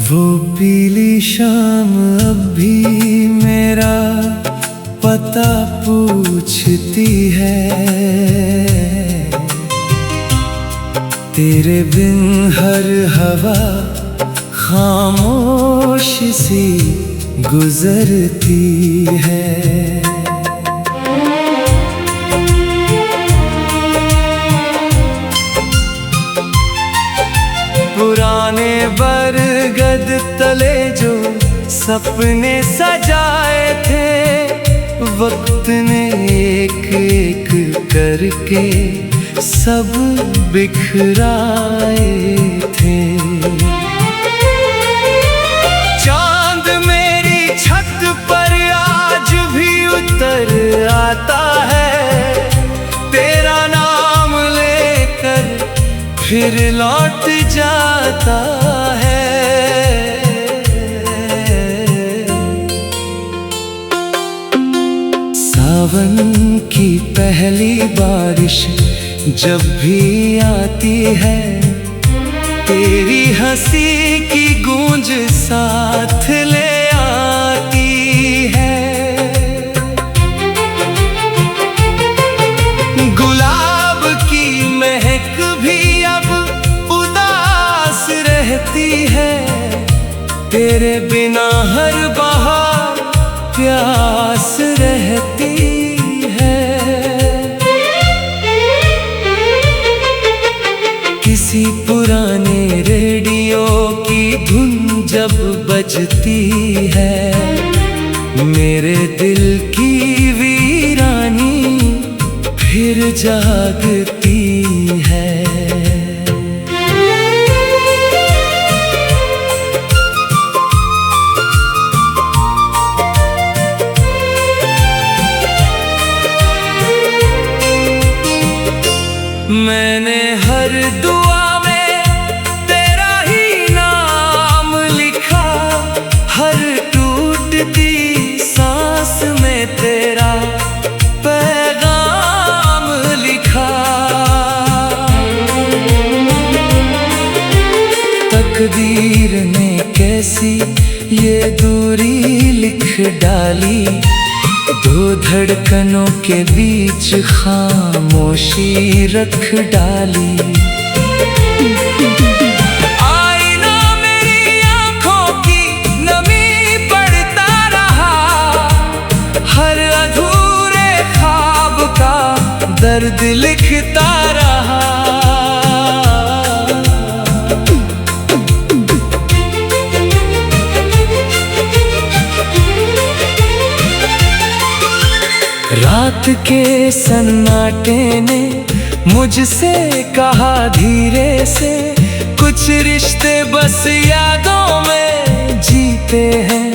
वो पीली शाम अब भी मेरा पता पूछती है। तेरे बिन हर हवा खामोश सी गुजरती है। पुराने बरगद तले जो सपने सजाए थे, वक्त ने एक एक करके सब बिखराए थे। चांद मेरी छत पर आज भी उतर आता है, तेरा नाम लेकर फिर लौट जाता है। सावन की पहली बारिश जब भी आती है, तेरी हंसी की गूंज साथ ले आती है। गुलाब की महक भी अब उदास रहती है, तेरे बिना हर बहार प्यास रहती है। किसी पुराने रेडियो की धुन जब बजती है, मेरे दिल की वीरानी फिर जागती है। मैंने हर दुआ में तेरा ही नाम लिखा, हर टूटती सांस में तेरा पैगाम लिखा। तकदीर ने कैसी ये दूरी लिख डाली, दो धड़कनों के बीच खामोशी रख डाली। आईना मेरी आंखों की नमी पड़ता रहा, हर अधूरे ख्वाब का दर्द लिखता रहा। रात के सन्नाटे ने मुझसे कहा धीरे से, कुछ रिश्ते बस यादों में जीते हैं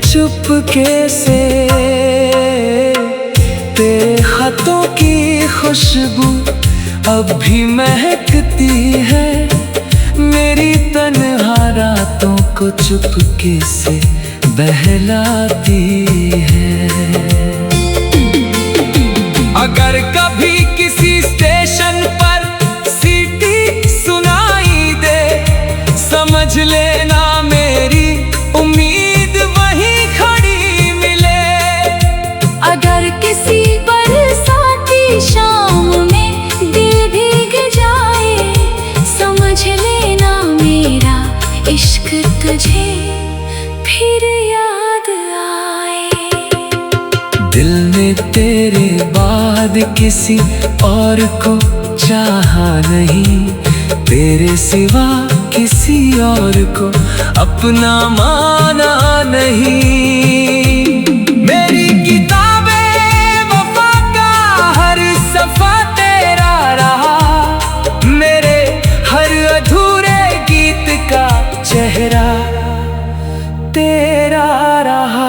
चुपके से। तेरे खतों की खुशबू अब भी महकती है, मेरी तन्हा रातों को चुपके से बहलाती है। अगर कभी किसी स्टेशन पर सीटी सुनाई दे, समझ लेना मेरी उम्मीद वहीं खड़ी मिले। अगर किसी बरसाती शाम में दिल भीग जाए, समझ लेना मेरा इश्क तुझे फिर याद आए। दिल ने तेरे बाद किसी और को चाहा नहीं, तेरे सिवा किसी और को अपना माना नहीं। मेरी किताबें वफा का हर सफा तेरा रहा, मेरे हर अधूरे गीत का चेहरा तेरा रहा।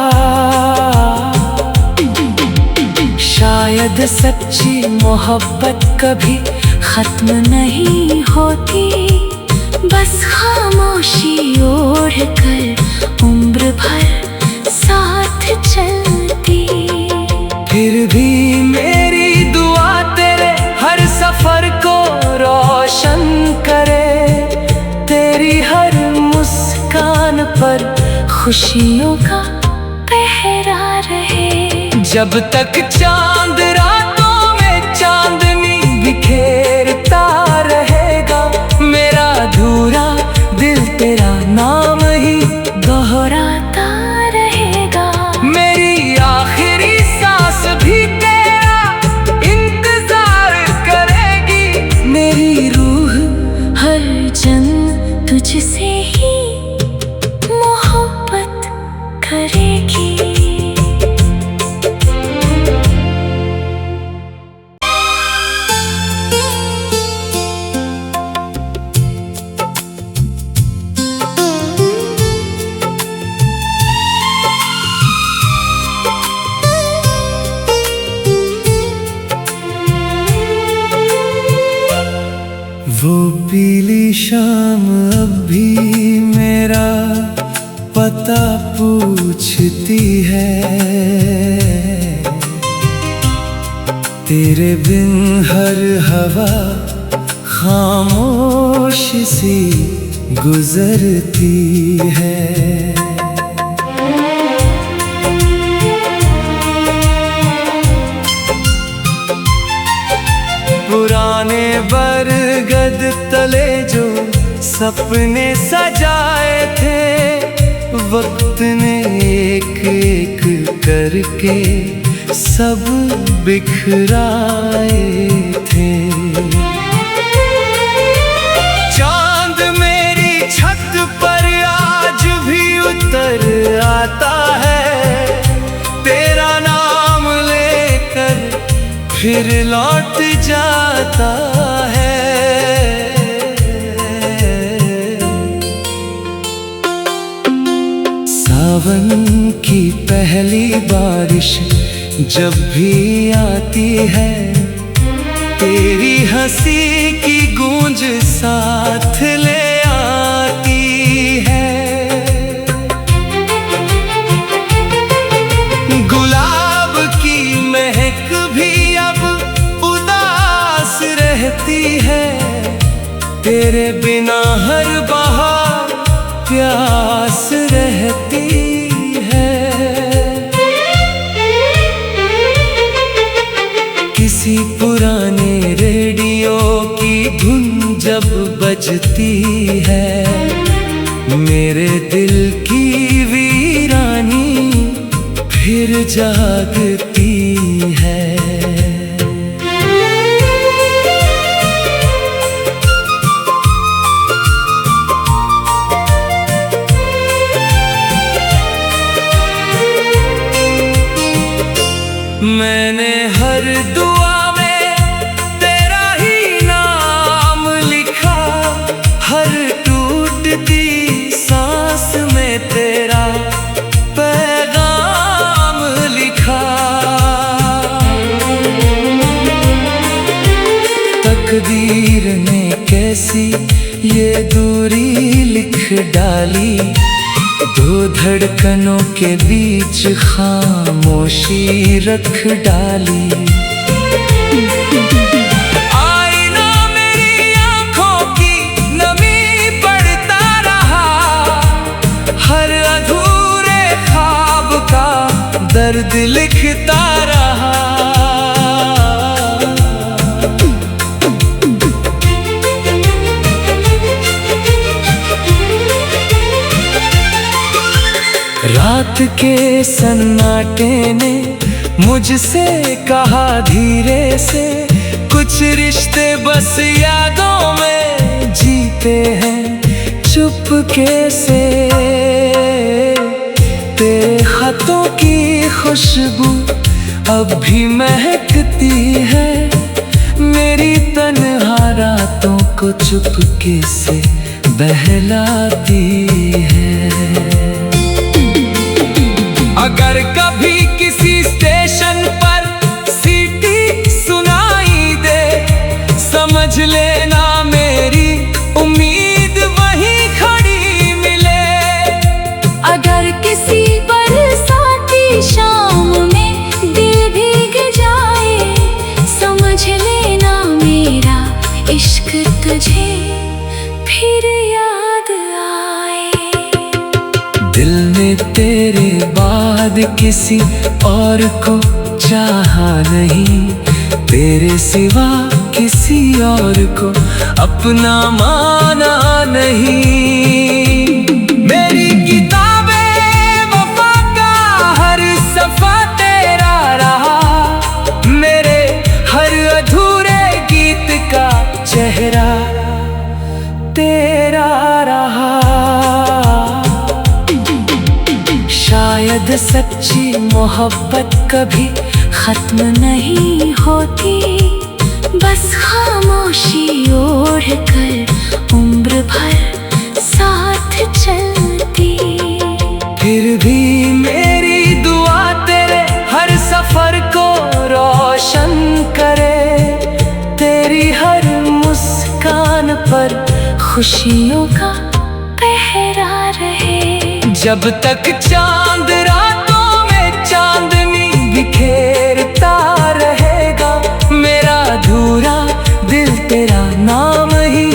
शायद सच्ची मोहब्बत कभी खत्म नहीं होती, बस खामोशी ओढ़ कर उम्र भर साथ चलती। फिर भी मेरी दुआ तेरे हर सफर को रोशन करे, तेरी हर मुस्कान पर खुशियों का पहरा रहे। जब तक चांद रातों में चांदनी बिखेरता रहेगा, मेरा अधूरा दिल तेरा नाम ही दोहराता रहेगा। मेरी आखिरी सांस भी तेरा इंतजार करेगी। मेरी रूह हर जन तुझसे ही मोहब्बत करेगी। वो पीली शाम अब भी मेरा पता पूछती है। तेरे बिन हर हवा खामोश सी गुजरती है। पुराने बरगद तले जो सपने सजाए थे, वक्त ने एक एक करके सब बिखराए थे। चांद मेरी छत पर आज भी उतर आता है, तेरा नाम लेकर फिर लौट जाता है। सावन की पहली बारिश जब भी आती है, तेरी हंसी की गूंज साथ ले आती है। गुलाब की महक भी अब उदास रहती है, तेरे बिना हर बहार प्यास रहती है। किसी पुराने रेडियो की धुन जब बजती है, मेरे दिल की वीरानी फिर जागती है। मैंने हर दुआ में तेरा ही नाम लिखा, हर टूटती सांस में तेरा पैगाम लिखा। तकदीर ने कैसी ये दूरी लिख डाली, दो धड़कनों के बीच खामोशी रख डाली। आईना मेरी आंखों की नमी पड़ता रहा, हर अधूरे ख्वाब का दर्द लिखता रहा। रात के सन्नाटे ने मुझसे कहा धीरे से, कुछ रिश्ते बस यादों में जीते हैं चुपके से। तेरे खतों की खुशबू अब भी महकती है, मेरी तन्हा रातों को चुपके से बहलाती है। अगर कभी किसी स्टेशन पर सीटी सुनाई दे, समझ लेना मेरी उम्मीद वहीं खड़ी मिले। अगर किसी बरसाती शाम में दिल भीग जाए, समझ लेना मेरा इश्क तुझे फिर याद आए। तेरे बाद किसी और को चाहा नहीं, तेरे सिवा किसी और को अपना माना नहीं। मेरी किताबें वफा का हर सफा तेरा रहा, मेरे हर अधूरे गीत का चेहरा तेरा रहा। शायद सच्ची मोहब्बत कभी खत्म नहीं होती, बस खामोशी ओढ़ कर उम्र भर साथ चलती। फिर भी मेरी दुआ तेरे हर सफर को रोशन करे, तेरी हर मुस्कान पर खुशियों का पहरा रहे। जब तक चांद रातों में चांदनी बिखेरता रहेगा, मेरा अधूरा दिल तेरा नाम ही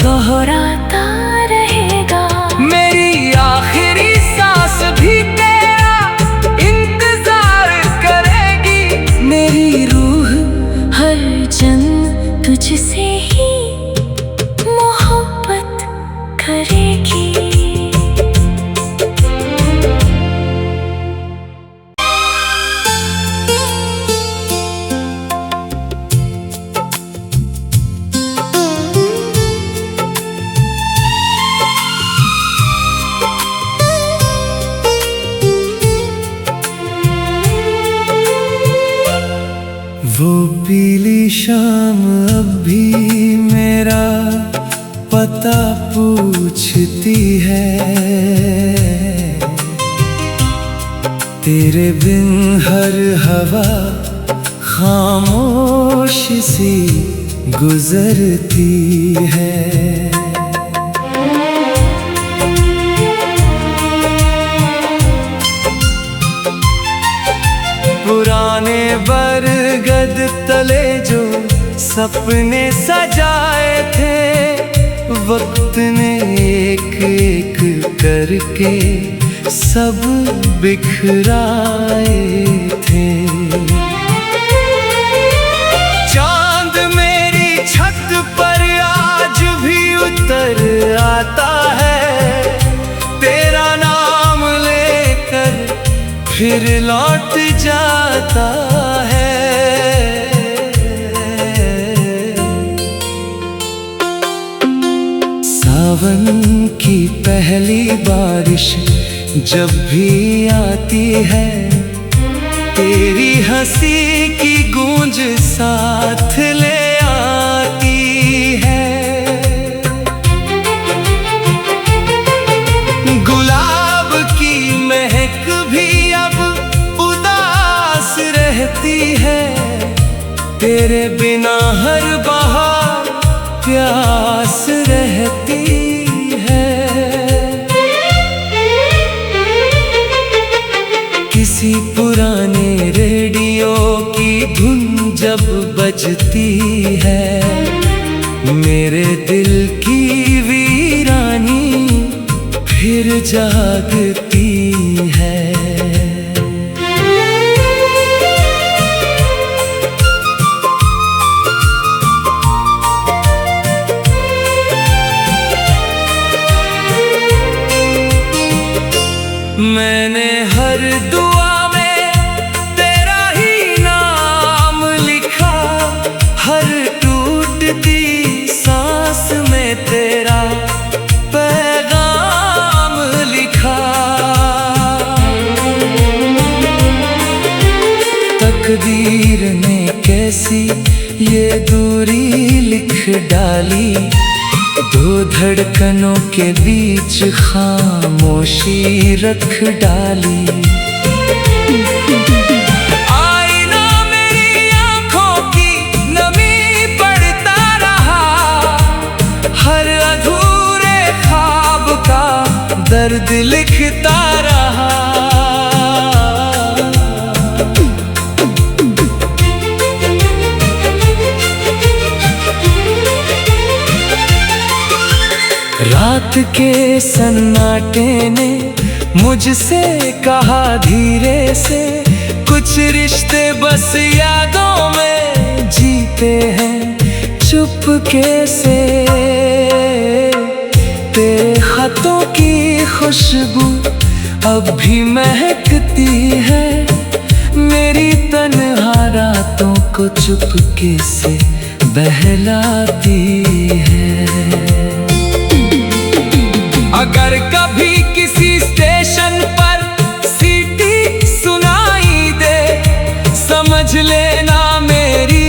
दोहराता रहेगा। मेरी आखिरी सांस भी तेरा इंतजार करेगी, मेरी रूह हर जन तुझसे ही मोहब्बत करेगी। वो पीली शाम अब भी मेरा पता पूछती है, तेरे बिन हर हवा खामोश सी गुजरती है। पुराने बरगद तले जो सपने सजाए थे, वक्त ने एक एक करके सब बिखराए थे। चांद मेरी छत पर आज भी उतर आता है, तेरा नाम लेकर फिर लौट जाता है। सावन की पहली बारिश जब भी आती है, तेरी हंसी की गूंज साथ ले आती है। गुलाब की महक भी अब उदास रहती है, तेरे बिना हर बहार प्यास रहती है। किसी पुराने रेडियो की धुन जब बजती है, मेरे दिल की वीरानी फिर जागती है। मैंने हर दुआ में तेरा ही नाम लिखा, हर टूटती सांस में तेरा पैगाम लिखा। तकदीर ने कैसी ये दूरी लिख डाली, दो धड़कनों के बीच खामोशी रख डाली। आईना मेरी आंखों की नमी पड़ता रहा, हर अधूरे ख्वाब का दर्द लिखता रहा। रात के सन्नाटे ने मुझसे कहा धीरे से, कुछ रिश्ते बस यादों में जीते हैं चुपके से। तेरे खतों की खुशबू अब भी महकती है, मेरी तन्हा रातों को चुपके से बहलाती है। अगर कभी किसी स्टेशन पर सीटी सुनाई दे, समझ लेना मेरी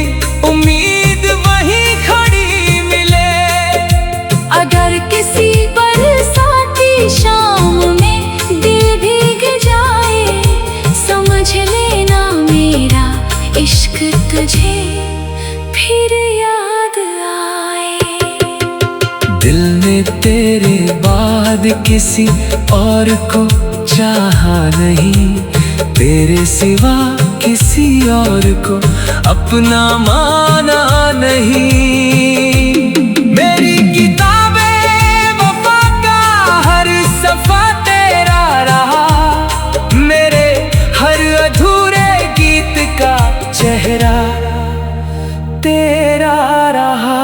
उम्मीद वहीं खड़ी मिले। अगर किसी बरसाती शाम में दिल भीग जाए, समझ लेना मेरा इश्क तुझे फिर याद आए। दिल ने तेरे बाद किसी और को चाहा नहीं, तेरे सिवा किसी और को अपना माना नहीं। मेरी किताबें वफा का हर सफा तेरा रहा, मेरे हर अधूरे गीत का चेहरा तेरा रहा।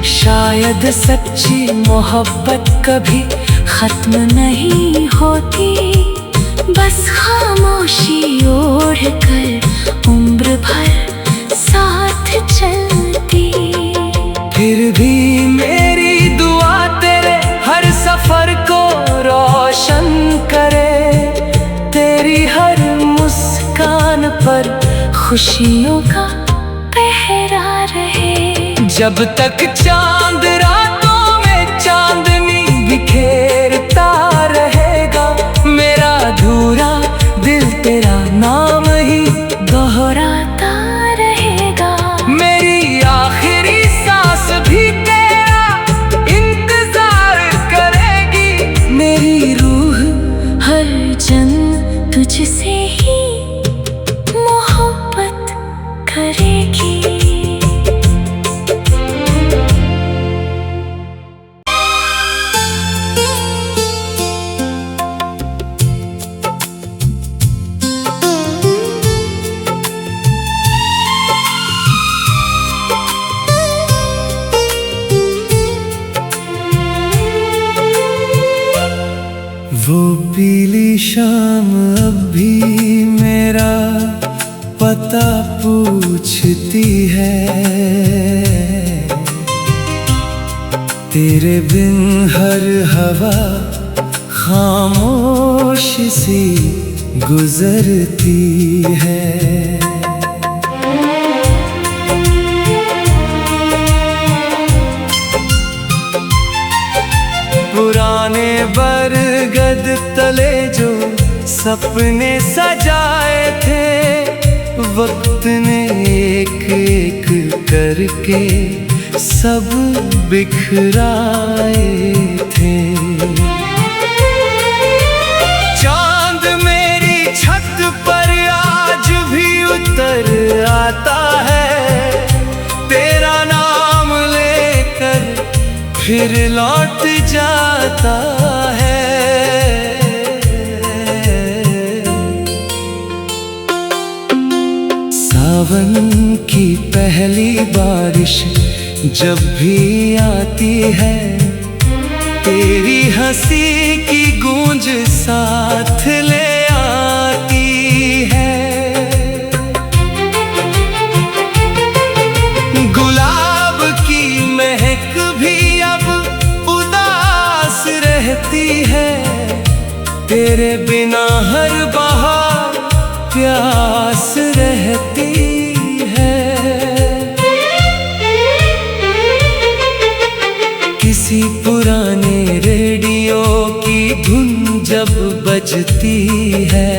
शायद सच्ची मोहब्बत कभी खत्म नहीं होती, बस खामोशी ओढ़ कर उम्र भर साथ चलती। फिर भी मेरी दुआ तेरे हर सफर को रोशन करे, तेरी हर मुस्कान पर खुशियों का पहरा रहे। जब तक चांद रातों में चांदनी बिखेरता रहेगा, मेरा अधूरा दिल तेरा नाम ही दोहराता रहेगा। मेरी आखिरी सांस भी तेरा इंतजार करेगी, मेरी रूह हर जन तुझसे ही मोहब्बत करेगी। वो पीली शाम अब भी मेरा पता पूछती है, तेरे बिन हर हवा खामोश सी गुजरती है। पुराने बरगद तले जो सपने सजाए थे, वक्त ने एक एक करके सब बिखराए थे। चांद मेरी छत पर आज भी उतर आता है, तेरा नाम लेकर फिर लौट जाता है। सावन की पहली बारिश जब भी आती है, तेरी हंसी की गूंज साथ ले आती है। गुलाब की महक भी अब उदास रहती है, तेरे बिना हर बहार प्यास रहती है। किसी पुराने रेडियो की धुन जब बजती है,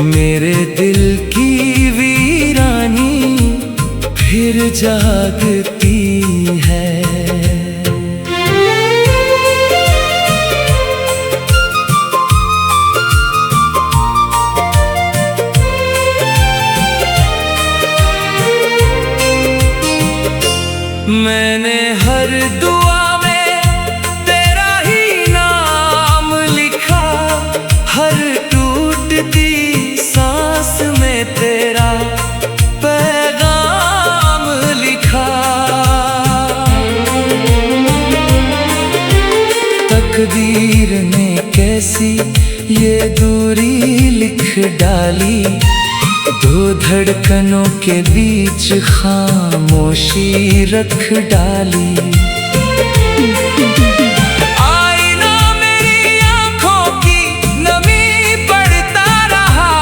मेरे दिल की वीरानी फिर जागती है। मैंने हर दुआ में तेरा ही डाली, दो धड़कनों के बीच खामोशी रख डाली। आईना मेरी आंखों की नमी पढ़ता रहा,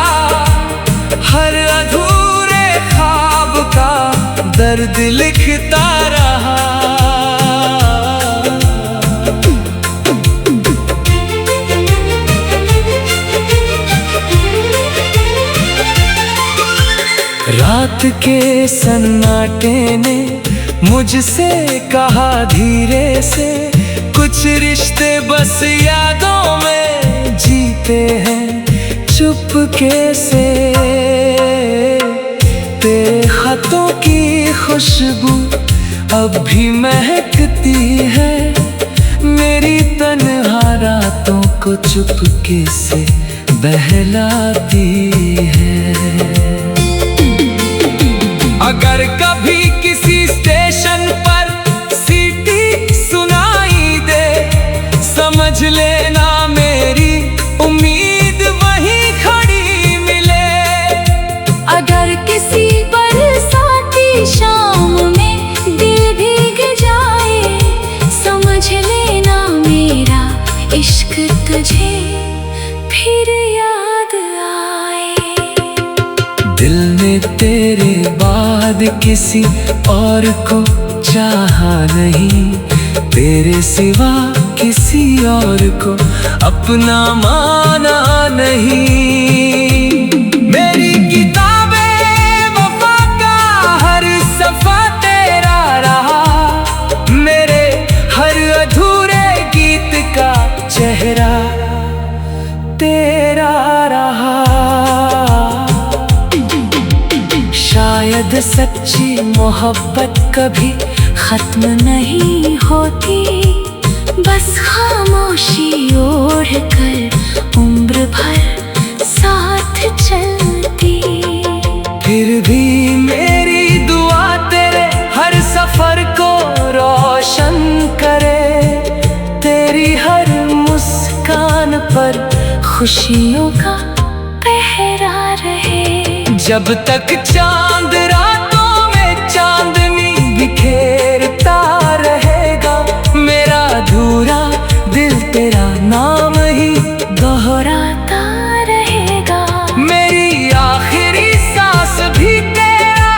हर अधूरे ख्वाब का दर्द लिखता रहा। रात के सन्नाटे ने मुझसे कहा धीरे से, कुछ रिश्ते बस यादों में जीते हैं चुपके से। तेरे खतों की खुशबू अब भी महकती है, मेरी तन्हा रातों को चुपके से बहलाती है। अगर कभी किसी स्टेशन पर सीटी सुनाई दे, समझ लेना मेरी उम्मीद वहीं खड़ी मिले। अगर किसी बरसाती शाम में दिल भीग जाए, समझ लेना मेरा इश्क तुझे फिर याद आए। दिल ने तेरे बाद किसी और को चाहा नहीं, तेरे सिवा किसी और को अपना माना नहीं। मेरी किताबें वफा का हर सफा तेरा रहा, मेरे हर अधूरे गीत का चेहरा तेरा रहा। शायद सच्ची मोहब्बत कभी खत्म नहीं होती, बस खामोशी ओढ़ कर उम्र भर साथ चलती। फिर भी मेरी दुआ तेरे हर सफर को रोशन करे, तेरी हर मुस्कान पर खुशियों का पहरा रहे। जब तक चांद रातों में चांदनी बिखेरता रहेगा, मेरा अधूरा दिल तेरा नाम ही दोहराता रहेगा। मेरी आखिरी सांस भी तेरा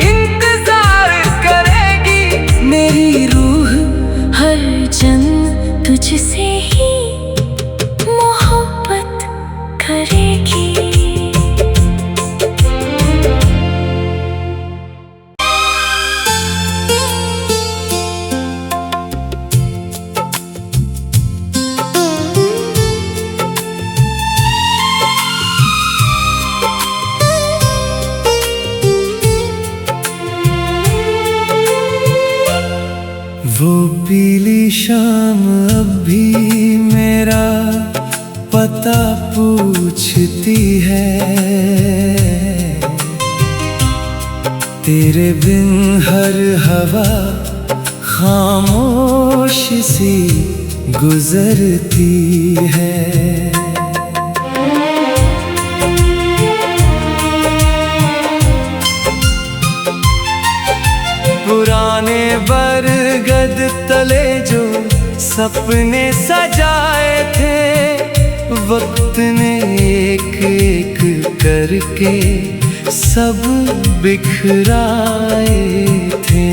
इंतजार करेगी, मेरी रूह हर जन तुझसे ही मोहब्बत करेगी। वो पीली शाम अब भी मेरा पता पूछती है, तेरे बिन हर हवा खामोश सी गुजरती है। पुराने बरगद तले जो सपने सजाए थे, वक्त ने एक एक करके सब बिखराए थे।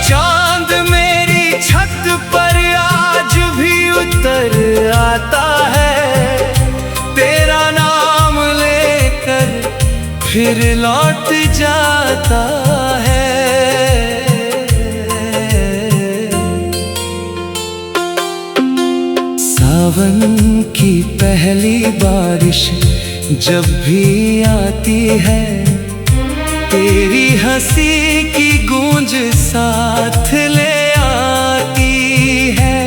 चांद मेरी छत पर आज भी उतर आता है, तेरा नाम लेकर फिर लौट जाता है। सावन की पहली बारिश जब भी आती है, तेरी हंसी की गूंज साथ ले आती है।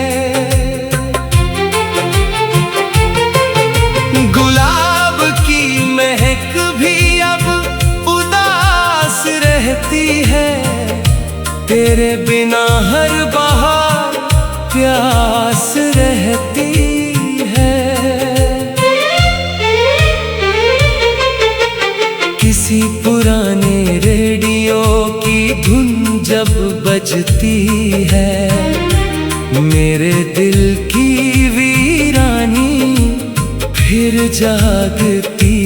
गुलाब की महक भी अब उदास रहती है, तेरे बिना हर बहार प्यास रहती है। जब बजती है, मेरे दिल की वीरानी फिर जागती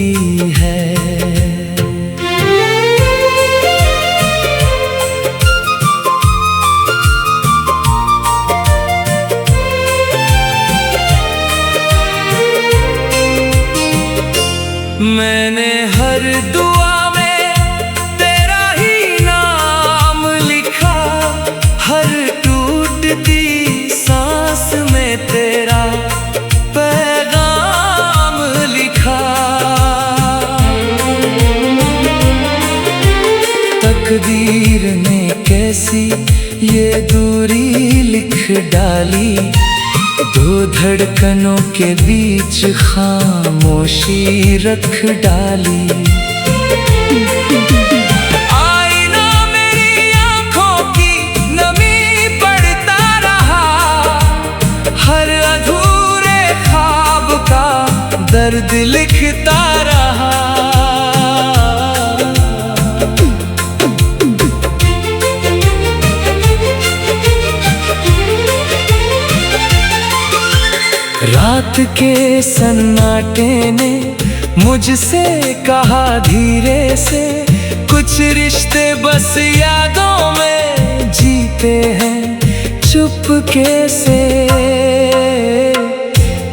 है। मैंने हर दुआ में तेरा ही नाम लिखा, हर टूटती सांस में तेरा पैगाम लिखा। तकदीर ने कैसी ये दूरी लिख डाली, दो धड़कनों के बीच खामोशी रख डाली। आईना मेरी आंखों की नमी पड़ता रहा, हर अधूरे ख्वाब का दर्द लिखता रहा। रात के सन्नाटे ने मुझसे कहा धीरे से, कुछ रिश्ते बस यादों में जीते हैं चुपके से।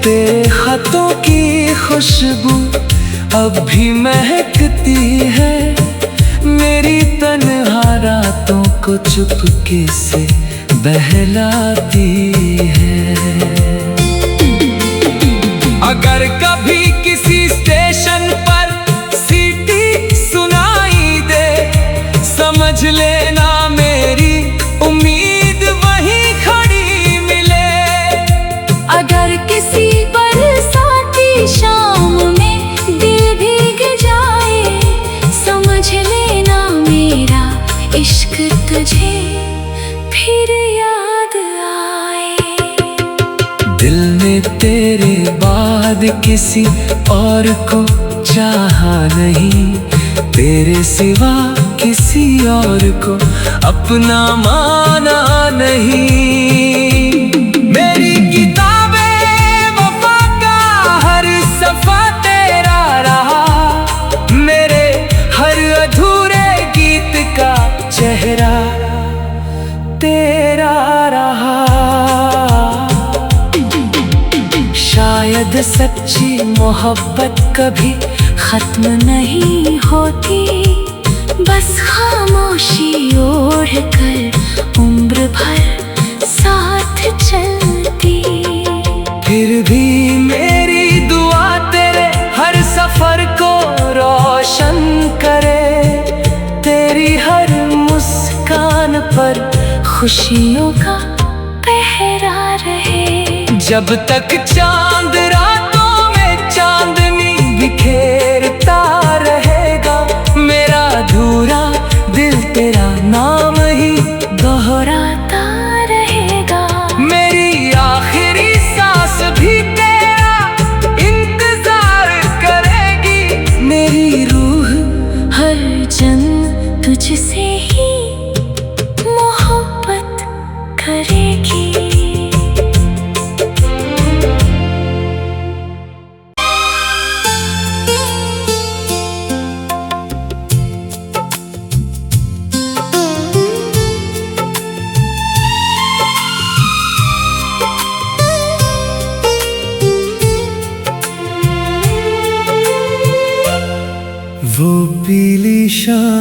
तेरे खतों की खुशबू अब भी महकती है, मेरी तन्हा रातों को चुपके से बहलाती है। अगर कभी किसी स्टेशन पर सीटी सुनाई दे, समझ लेना मेरी उम्मीद वहीं खड़ी मिले। अगर किसी बरसाती शाम में दिल भीग जाए, समझ लेना मेरा इश्क तुझे फिर याद आए। दिल ने तेरे बाद किसी और को चाहा नहीं, तेरे सिवा किसी और को अपना माना नहीं। मेरी किताबें वफा का हर सफा तेरा रहा, मेरे हर अधूरे गीत का चेहरा तेरा रहा। शायद सच्ची मोहब्बत कभी खत्म नहीं होती, बस खामोशी ओढ़ कर उम्र भर साथ चलती। फिर भी मेरी दुआ तेरे हर सफर को रोशन करे, तेरी हर मुस्कान पर खुशियों का पहरा रहे। जब तक चांद रातों में चांदनी बिखेरता रहेगा, मेरा अधूरा दिल तेरा नाम ही दोहराता रहेगा। मेरी आखिरी सांस भी तेरा इंतजार करेगी, मेरी रूह हर जन तुझसे ही मोहब्बत करेगी। वो पीली शाम